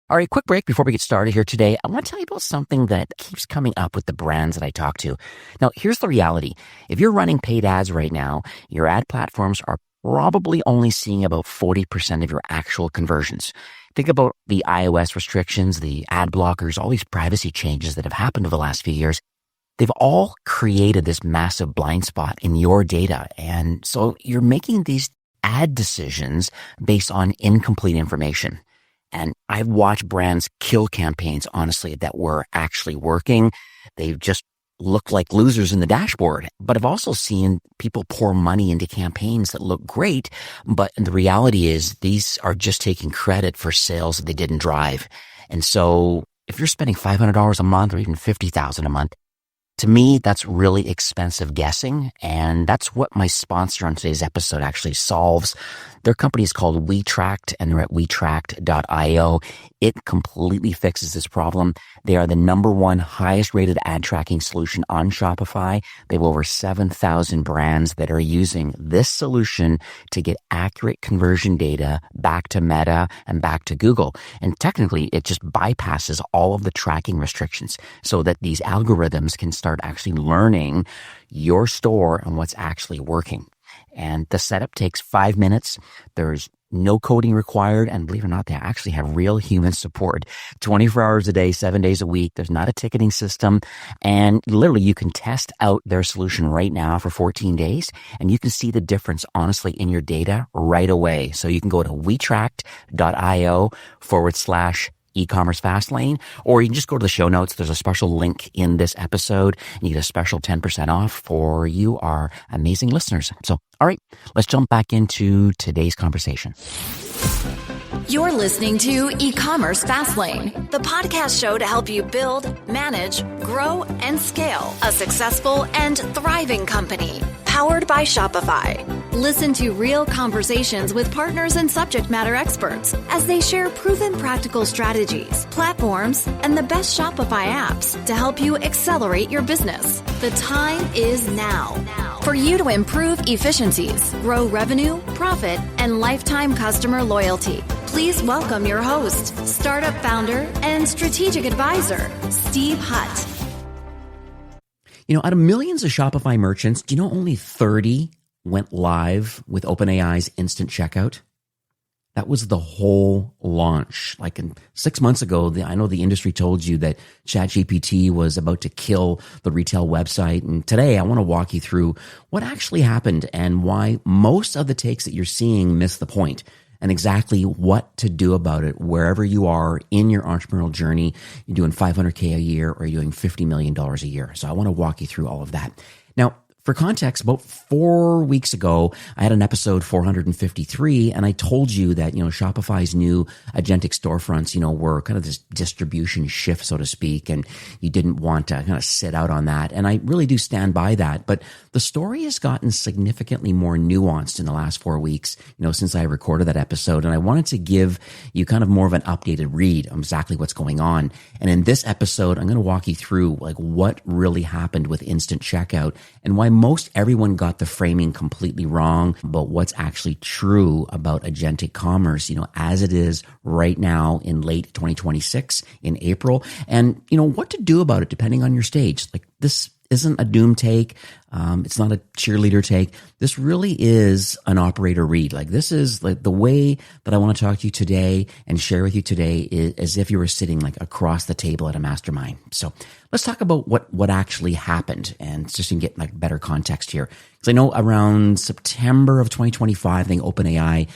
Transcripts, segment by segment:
All right, quick break before we get started here today. I want to tell you about something that keeps coming up with the brands that I talk to. Now, here's the reality. If you're running paid ads right now, your ad platforms are probably only seeing about 40% of your actual conversions. Think about the iOS restrictions, the ad blockers, all these privacy changes that have happened over the last few years. They've all created this massive blind spot in your data. And so you're making these ad decisions based on incomplete information. And I've watched brands kill campaigns, honestly, that were actually working. They've just looked like losers in the dashboard. But I've also seen people pour money into campaigns that look great. But the reality is these are just taking credit for sales that they didn't drive. And so if you're spending $500 a month or even $50,000 a month, to me, that's really expensive guessing, and that's what my sponsor on today's episode actually solves. Their company is called WeTracked, and they're at WeTracked.io. It completely fixes this problem. They are the #1 highest rated ad tracking solution on Shopify. They have over 7,000 brands that are using this solution to get accurate conversion data back to Meta and back to Google. And technically, it just bypasses all of the tracking restrictions so that these algorithms can start actually learning your store and what's actually working. And the setup takes 5 minutes. There's no coding required. And believe it or not, they actually have real human support 24 hours a day, 7 days a week. There's not a ticketing system. And literally, you can test out their solution right now for 14 days. And you can see the difference, honestly, in your data right away. So you can go to WeTracked.io/e-commerce fast lane, or you can just go to the show notes. There's a special link in this episode, and you get a special 10% off for you, our amazing listeners. So, all right, let's jump back into today's conversation. You're listening to E-commerce Fastlane, the podcast show to help you build, manage, grow, and scale a successful and thriving company, powered by Shopify. Listen to real conversations with partners and subject matter experts as they share proven practical strategies, platforms, and the best Shopify apps to help you accelerate your business. The time is now for you to improve efficiencies, grow revenue, profit, and lifetime customer loyalty. Please welcome your host, startup founder, and strategic advisor, Steve Hutt. You know, out of millions of Shopify merchants, do you know only 30 went live with OpenAI's instant checkout? That was the whole launch. Like 6 months ago, I know the industry told you that ChatGPT was about to kill the retail website. And today I want to walk you through what actually happened and why most of the takes that you're seeing miss the point, and exactly what to do about it wherever you are in your entrepreneurial journey. You're doing $500K a year or you're doing $50 million a year. So I want to walk you through all of that. Now, for context, about 4 weeks ago, I had an episode 453, and I told you that, Shopify's new agentic storefronts, were kind of this distribution shift, so to speak, and you didn't want to kind of sit out on that. And I really do stand by that. But the story has gotten significantly more nuanced in the last 4 weeks, since I recorded that episode. And I wanted to give you kind of more of an updated read on exactly what's going on. And in this episode, I'm going to walk you through like what really happened with instant checkout and why most everyone got the framing completely wrong about what's actually true about agentic commerce, as it is right now in late 2026 in April, and, what to do about it depending on your stage. Like, this isn't a doom take. It's not a cheerleader take. This really is an operator read. Like, this is like the way that I want to talk to you today and share with you today is as if you were sitting like across the table at a mastermind. So let's talk about what actually happened, and just to get like better context here. Because I know around September of 2025, I think OpenAI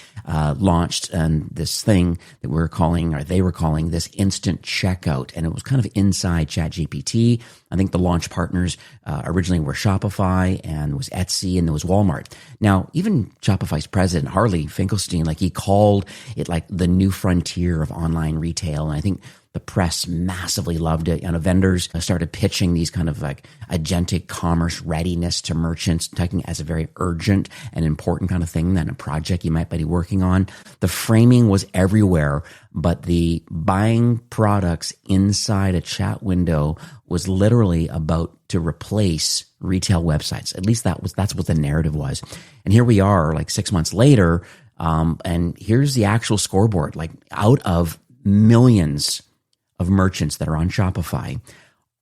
launched this thing that they were calling this instant checkout, and it was kind of inside ChatGPT. I think the launch partners originally were Shopify, and was Etsy, and there was Walmart. Now, even Shopify's president, Harley Finkelstein, he called it like the new frontier of online retail. And I think the press massively loved it. And vendors started pitching these kind of like agentic commerce readiness to merchants, taking it as a very urgent and important kind of thing, that a project you might be working on. The framing was everywhere, but the buying products inside a chat window was literally about to replace retail websites. At least that's what the narrative was. And here we are, like 6 months later, and here's the actual scoreboard. Like, out of millions of merchants that are on Shopify,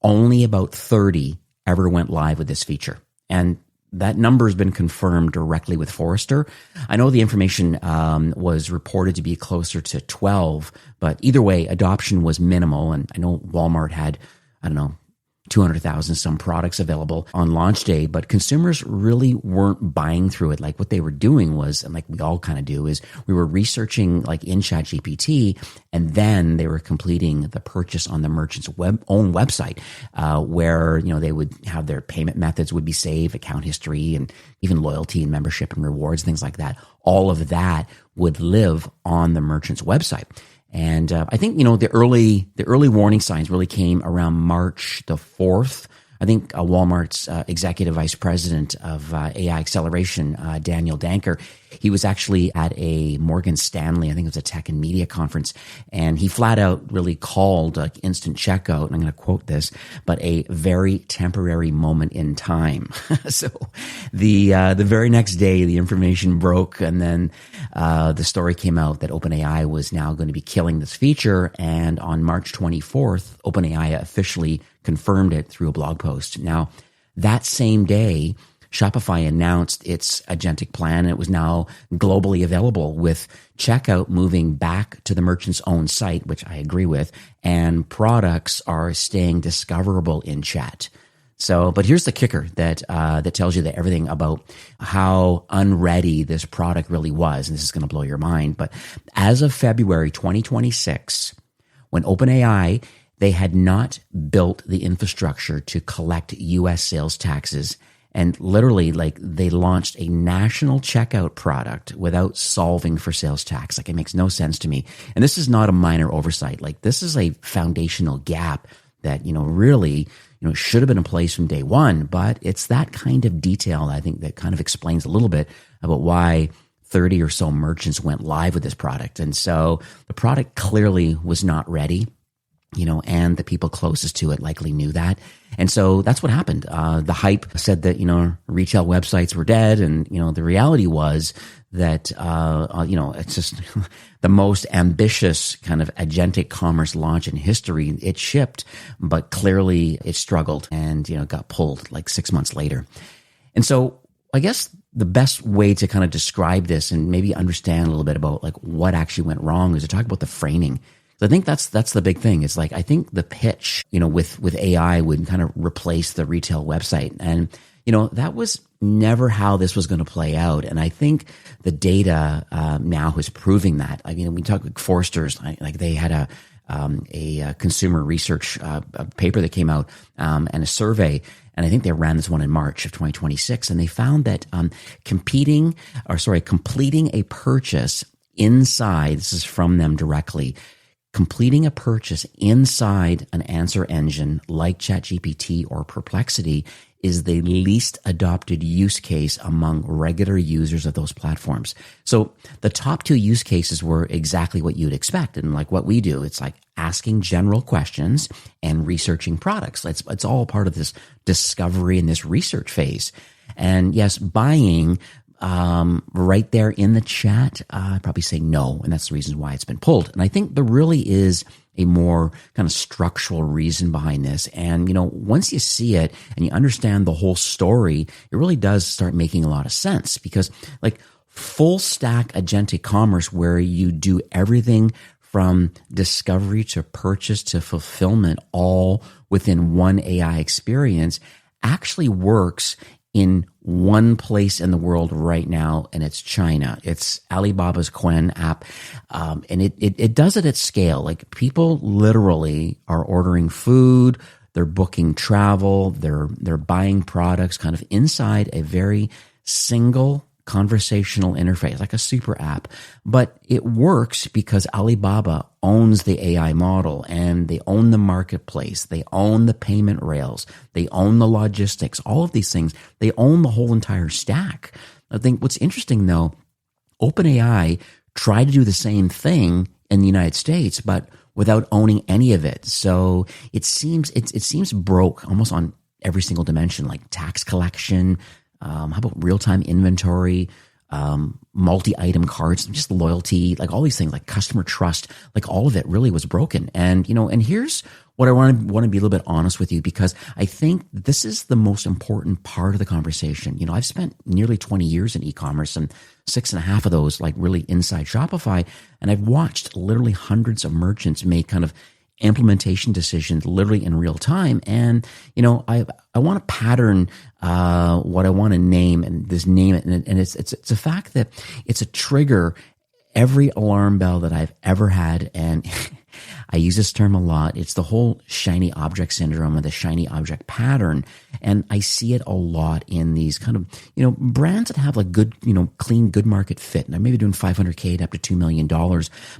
only about 30 ever went live with this feature. And that number has been confirmed directly with Forrester. I know the information was reported to be closer to 12, but either way, adoption was minimal. And I know Walmart had, 200,000 some products available on launch day, but consumers really weren't buying through it. Like what they were doing was, and like we all kind of do, is we were researching like in ChatGPT, and then they were completing the purchase on the merchant's own website, where, they would have their payment methods would be saved, account history, and even loyalty and membership and rewards, things like that. All of that would live on the merchant's website. And I think, the early warning signs really came around March the 4th. I think Walmart's executive vice president of AI acceleration, Daniel Danker, he was actually at a Morgan Stanley, I think it was a tech and media conference, and he flat out really called instant checkout, and I'm going to quote this, but a very temporary moment in time. So the very next day, the information broke, and then the story came out that OpenAI was now going to be killing this feature, and on March 24th, OpenAI officially confirmed it through a blog post. Now, that same day, Shopify announced its agentic plan, and it was now globally available, with checkout moving back to the merchant's own site, which I agree with, and products are staying discoverable in chat. So, but here's the kicker that tells you that everything about how unready this product really was, and this is going to blow your mind. But as of February 2026, when OpenAI, they had not built the infrastructure to collect U.S. sales taxes, and literally, they launched a national checkout product without solving for sales tax. It makes no sense to me. And this is not a minor oversight. This is a foundational gap that, really, should have been in place from day one. But it's that kind of detail, I think, that kind of explains a little bit about why 30 or so merchants went live with this product. And so the product clearly was not ready. And the people closest to it likely knew that. And so that's what happened. The hype said that, retail websites were dead. And, the reality was that, it's just the most ambitious kind of agentic commerce launch in history. It shipped, but clearly it struggled and, got pulled 6 months later. And so I guess the best way to kind of describe this and maybe understand a little bit about what actually went wrong is to talk about the framing. I think that's the big thing. It's I think the pitch, with AI would kind of replace the retail website. And, that was never how this was going to play out. And I think the data now is proving that. We talk Forrester's, they had a consumer research paper that came out and a survey. And I think they ran this one in March of 2026. And they found that completing a purchase inside, this is from them directly, completing a purchase inside an answer engine like ChatGPT or Perplexity is the least adopted use case among regular users of those platforms. So the top two use cases were exactly what you'd expect. And what we do, it's asking general questions and researching products. It's all part of this discovery and this research phase. And yes, buying right there in the chat, I'd probably say no. And that's the reason why it's been pulled. And I think there really is a more kind of structural reason behind this. And, once you see it and you understand the whole story, it really does start making a lot of sense, because full stack agentic commerce, where you do everything from discovery to purchase to fulfillment all within one AI experience, actually works in one place in the world right now, and it's China. It's Alibaba's Quen app, and it does it at scale. People literally are ordering food, they're booking travel, they're buying products kind of inside a very single conversational interface, like a super app. But it works because Alibaba owns the AI model, and they own the marketplace, they own the payment rails, they own the logistics, all of these things. They own the whole entire stack. I think what's interesting though, OpenAI tried to do the same thing in the United States, but without owning any of it. So it seems broke almost on every single dimension, like tax collection, how about real-time inventory, multi-item carts, just loyalty, like all these things, like customer trust, like all of it really was broken. And, and here's what I want to be a little bit honest with you, because I think this is the most important part of the conversation. I've spent nearly 20 years in e-commerce, and 6.5 of those like really inside Shopify. And I've watched literally hundreds of merchants make kind of implementation decisions literally in real time. And, I want to pattern what I want to name and this name it. And it's a fact that it's a trigger every alarm bell that I've ever had. And I use this term a lot. It's the whole shiny object syndrome or the shiny object pattern. And I see it a lot in these kind of, brands that have like good, clean, good market fit. And they're maybe doing $500K to up to $2 million,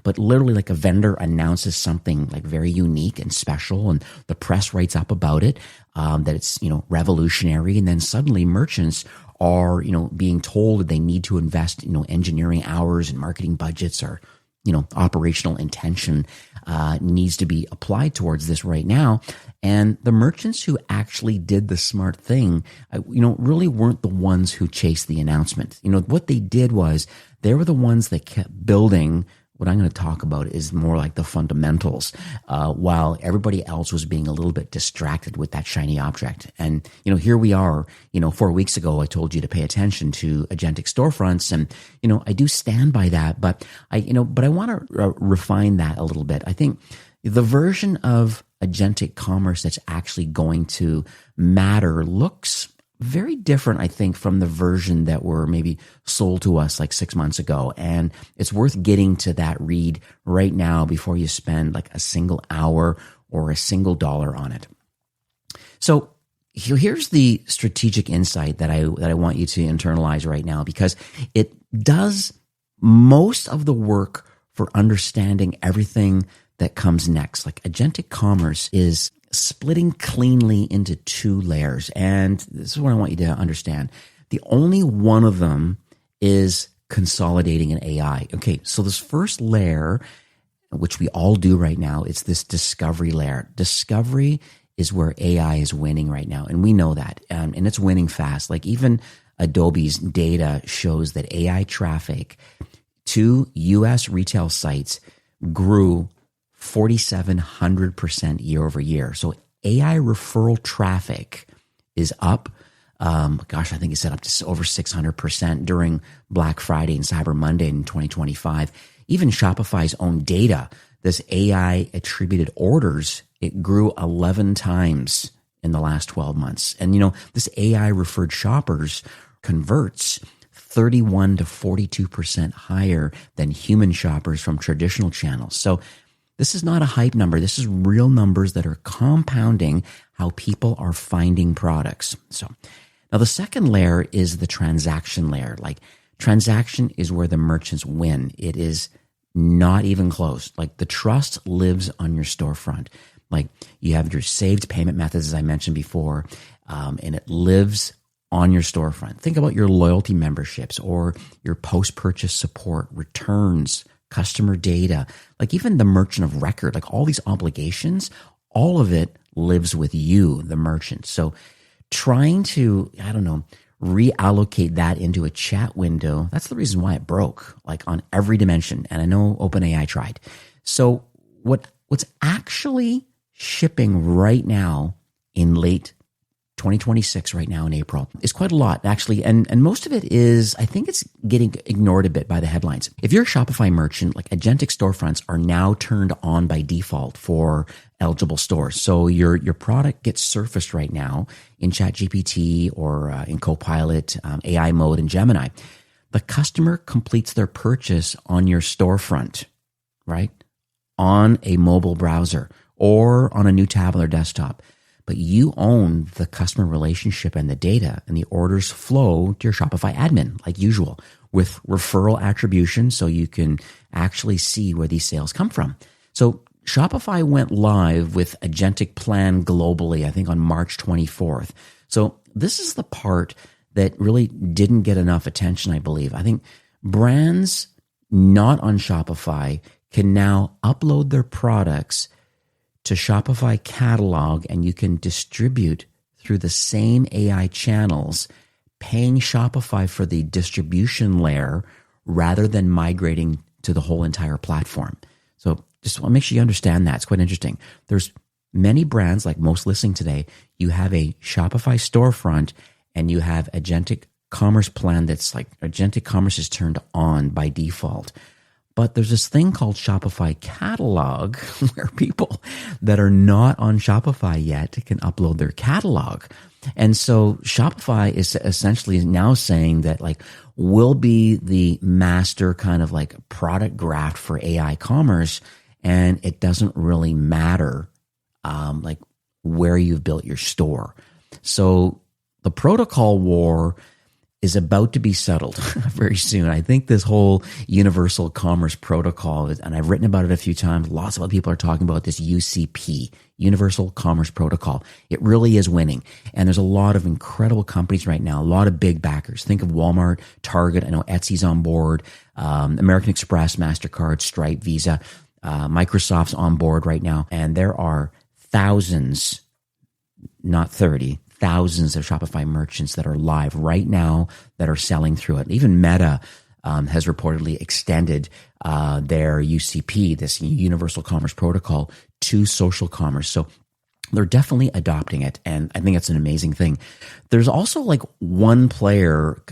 but literally like a vendor announces something like very unique and special, and the press writes up about it, that it's, revolutionary. And then suddenly merchants are, being told that they need to invest, engineering hours and marketing budgets, or operational intention needs to be applied towards this right now. And the merchants who actually did the smart thing, really weren't the ones who chased the announcement. What they did was they were the ones that kept building. What I'm going to talk about is more like the fundamentals, while everybody else was being a little bit distracted with that shiny object. And, here we are, 4 weeks ago, I told you to pay attention to agentic storefronts. And, I do stand by that, but I want to refine that a little bit. I think the version of agentic commerce that's actually going to matter looks very different, I think, from the version that were maybe sold to us like 6 months ago. And it's worth getting to that read right now before you spend like a single hour or a single dollar on it. So here's the strategic insight that I want you to internalize right now, because it does most of the work for understanding everything that comes next. Like agentic commerce is splitting cleanly into 2 layers. And this is what I want you to understand. The only one of them is consolidating an AI. Okay, so this first layer, which we all do right now, it's this discovery layer. Discovery is where AI is winning right now. And we know that. And it's winning fast. Like even Adobe's data shows that AI traffic to US retail sites grew 4,700% year over year. So AI referral traffic is up. I think it's set up to over 600% during Black Friday and Cyber Monday in 2025. Even Shopify's own data, this AI attributed orders, it grew 11 times in the last 12 months. And, this AI referred shoppers converts 31 to 42% higher than human shoppers from traditional channels. So this is not a hype number. This is real numbers that are compounding how people are finding products. So now the second layer is the transaction layer. Like transaction is where the merchants win. It is not even close. Like the trust lives on your storefront. Like you have your saved payment methods, as I mentioned before, and it lives on your storefront. Think about your loyalty memberships or your post-purchase support, returns, customer data, like even the merchant of record, like all these obligations, all of it lives with you, the merchant. So trying to, reallocate that into a chat window, that's the reason why it broke, like on every dimension. And I know OpenAI tried. So what's actually shipping right now in late 2026 right now in April is quite a lot actually. And most of it is, I think it's getting ignored a bit by the headlines. If you're a Shopify merchant, like agentic storefronts are now turned on by default for eligible stores. So your product gets surfaced right now in ChatGPT or in Copilot, AI mode, and Gemini. The customer completes their purchase on your storefront, right? On a mobile browser or on a new tablet or desktop. But you own the customer relationship and the data, and the orders flow to your Shopify admin like usual with referral attribution, so you can actually see where these sales come from. So Shopify went live with Agentic Plan globally, I think on March 24th. So this is the part that really didn't get enough attention, I believe. I think brands not on Shopify can now upload their products to Shopify catalog, and you can distribute through the same AI channels paying Shopify for the distribution layer rather than migrating to the whole entire platform. So just want to make sure you understand that. It's quite interesting. There's many brands, like most listening today, you have a Shopify storefront and you have agentic commerce plan that's like agentic commerce is turned on by default. But there's this thing called Shopify catalog where people that are not on Shopify yet can upload their catalog. And so Shopify is essentially now saying that like we'll be the master kind of like product graph for AI commerce, and it doesn't really matter like where you've built your store. So the protocol war is about to be settled very soon. I think this whole universal commerce protocol, and I've written about it a few times, lots of other people are talking about this UCP, Universal Commerce Protocol. It really is winning. And there's a lot of incredible companies right now, a lot of big backers. Think of Walmart, Target, I know Etsy's on board, American Express, MasterCard, Stripe, Visa, Microsoft's on board right now. And there are thousands, not 30, thousands of Shopify merchants that are live right now that are selling through it. Even Meta has reportedly extended their UCP, this Universal Commerce Protocol, to social commerce. So they're definitely adopting it, and I think it's an amazing thing. There's also like one player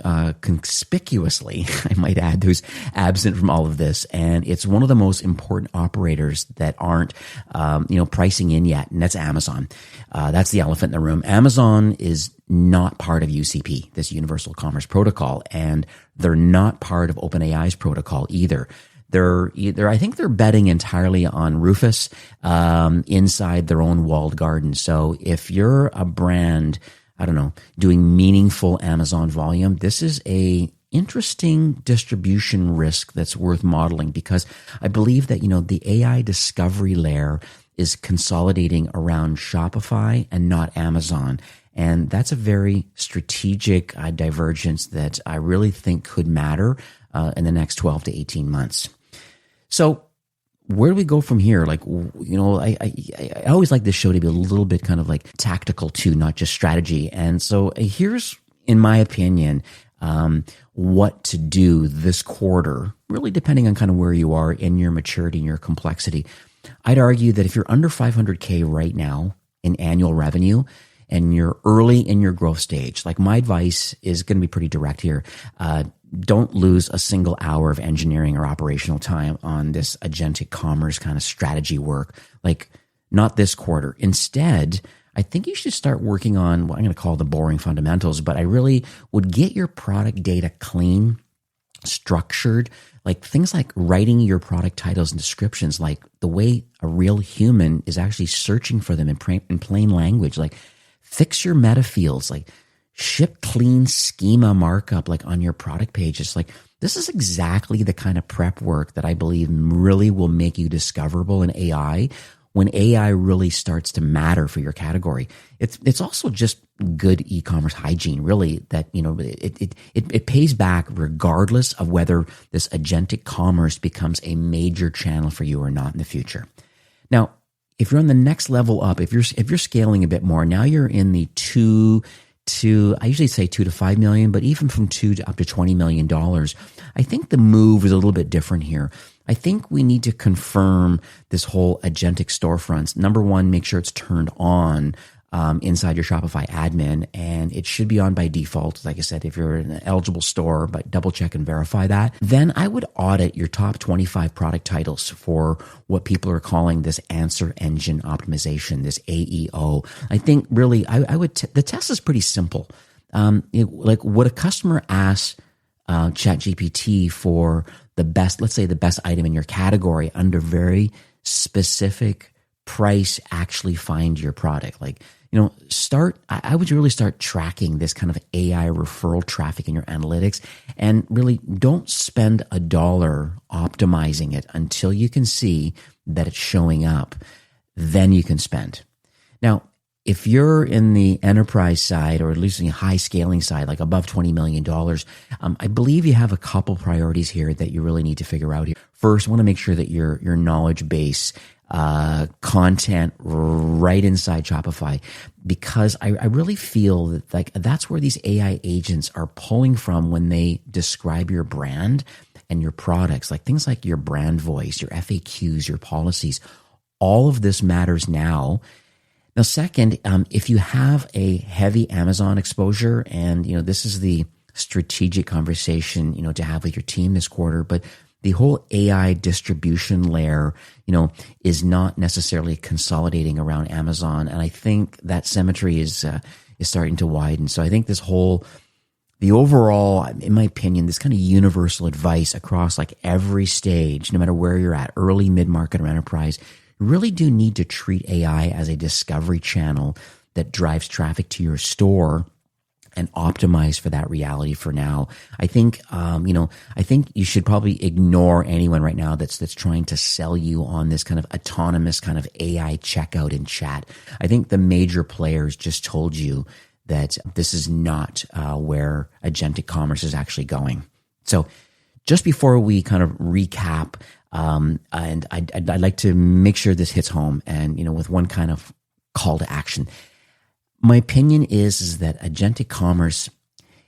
conspicuously, I might add, who's absent from all of this, and it's one of the most important operators that aren't pricing in yet, and that's Amazon. That's the elephant in the room. Amazon is not part of UCP, this Universal Commerce Protocol, and they're not part of OpenAI's protocol either. I think they're betting entirely on Rufus inside their own walled garden. So if you're a brand, I don't know, doing meaningful Amazon volume, this is a interesting distribution risk that's worth modeling, because I believe that, the AI discovery layer is consolidating around Shopify and not Amazon. And that's a very strategic divergence that I really think could matter in the next 12 to 18 months. So where do we go from here? Like, I always like this show to be a little bit kind of like tactical too, not just strategy. And so here's, in my opinion, what to do this quarter, really depending on kind of where you are in your maturity and your complexity. I'd argue that if you're under 500K right now in annual revenue and you're early in your growth stage, like my advice is going to be pretty direct here. Don't lose a single hour of engineering or operational time on this agentic commerce kind of strategy work. Like, not this quarter. Instead, I think you should start working on what I'm going to call the boring fundamentals, but I really would get your product data clean, structured, like things like writing your product titles and descriptions, like the way a real human is actually searching for them in plain language. Like, fix your meta fields, like ship clean schema markup, like on your product pages. Like, this is exactly the kind of prep work that I believe really will make you discoverable in AI when AI really starts to matter for your category. It's also just good e-commerce hygiene, really, that, it pays back regardless of whether this agentic commerce becomes a major channel for you or not in the future. Now, if you're on the next level up, if you're scaling a bit more, now you're in the I usually say 2 to 5 million, but even from 2 to up to $20 million, I think the move is a little bit different here. I think we need to confirm this whole agentic storefronts. Number one, make sure it's turned on inside your Shopify admin, and it should be on by default. Like I said, if you're an eligible store, but double check and verify that. Then I would audit your top 25 product titles for what people are calling this answer engine optimization, this AEO. I think really, the test is pretty simple. Like, would a customer ask ChatGPT for the best, let's say the best item in your category under very specific price, actually find your product? Like, I would really start tracking this kind of AI referral traffic in your analytics, and really don't spend $1 optimizing it until you can see that it's showing up. Then you can spend. Now, if you're in the enterprise side, or at least in the high scaling side, like above $20 million, I believe you have a couple priorities here that you really need to figure out here. First, I want to make sure that your knowledge base content right inside Shopify, because I really feel that like that's where these AI agents are pulling from when they describe your brand and your products, like things like your brand voice, your FAQs, your policies. All of this matters now. Now, second, if you have a heavy Amazon exposure, and this is the strategic conversation to have with your team this quarter, but the whole AI distribution layer, is not necessarily consolidating around Amazon, and I think that symmetry is starting to widen. So I think the overall, in my opinion, this kind of universal advice across like every stage, no matter where you're at, early, mid-market, or enterprise, you really do need to treat AI as a discovery channel that drives traffic to your store and optimize for that reality for now. I think, I think you should probably ignore anyone right now that's trying to sell you on this kind of autonomous kind of AI checkout and chat. I think the major players just told you that this is not where agentic commerce is actually going. So just before we kind of recap, and I'd like to make sure this hits home, and with one kind of call to action. My opinion is that agentic commerce,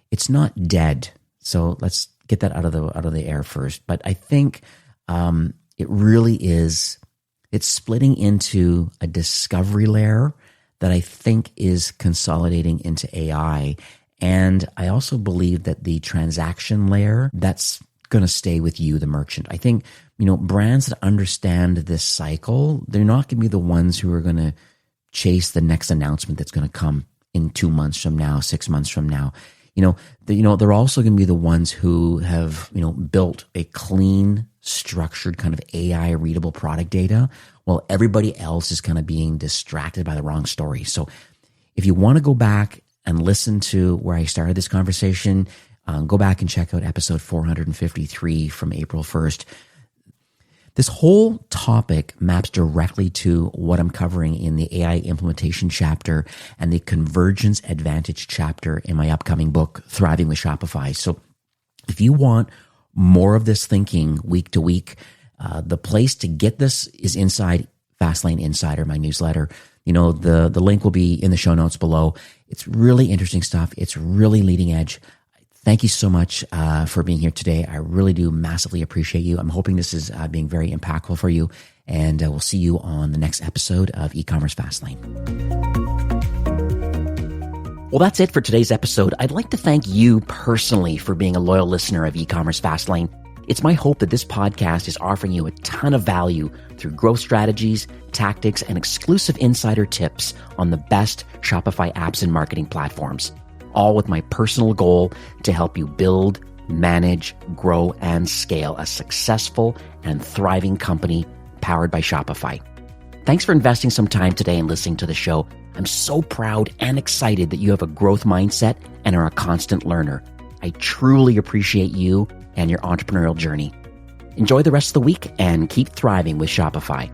it's not dead. So let's get that out of the air first. But I think it really is. It's splitting into a discovery layer that I think is consolidating into AI, and I also believe that the transaction layer, that's going to stay with you, the merchant. I think brands that understand this cycle, they're not going to be the ones who are going to chase the next announcement that's going to come in 2 months from now, 6 months from now. They're also going to be the ones who have, built a clean, structured kind of AI readable product data, while everybody else is kind of being distracted by the wrong story. So if you want to go back and listen to where I started this conversation, go back and check out episode 453 from April 1st. This whole topic maps directly to what I'm covering in the AI implementation chapter and the convergence advantage chapter in my upcoming book, Thriving with Shopify. So if you want more of this thinking week to week, the place to get this is inside Fastlane Insider, my newsletter. The link will be in the show notes below. It's really interesting stuff. It's really leading edge. Thank you so much for being here today. I really do massively appreciate you. I'm hoping this is being very impactful for you, and we'll see you on the next episode of E-Commerce Fastlane. Well, that's it for today's episode. I'd like to thank you personally for being a loyal listener of E-Commerce Fastlane. It's my hope that this podcast is offering you a ton of value through growth strategies, tactics, and exclusive insider tips on the best Shopify apps and marketing platforms, all with my personal goal to help you build, manage, grow, and scale a successful and thriving company powered by Shopify. Thanks for investing some time today and listening to the show. I'm so proud and excited that you have a growth mindset and are a constant learner. I truly appreciate you and your entrepreneurial journey. Enjoy the rest of the week and keep thriving with Shopify.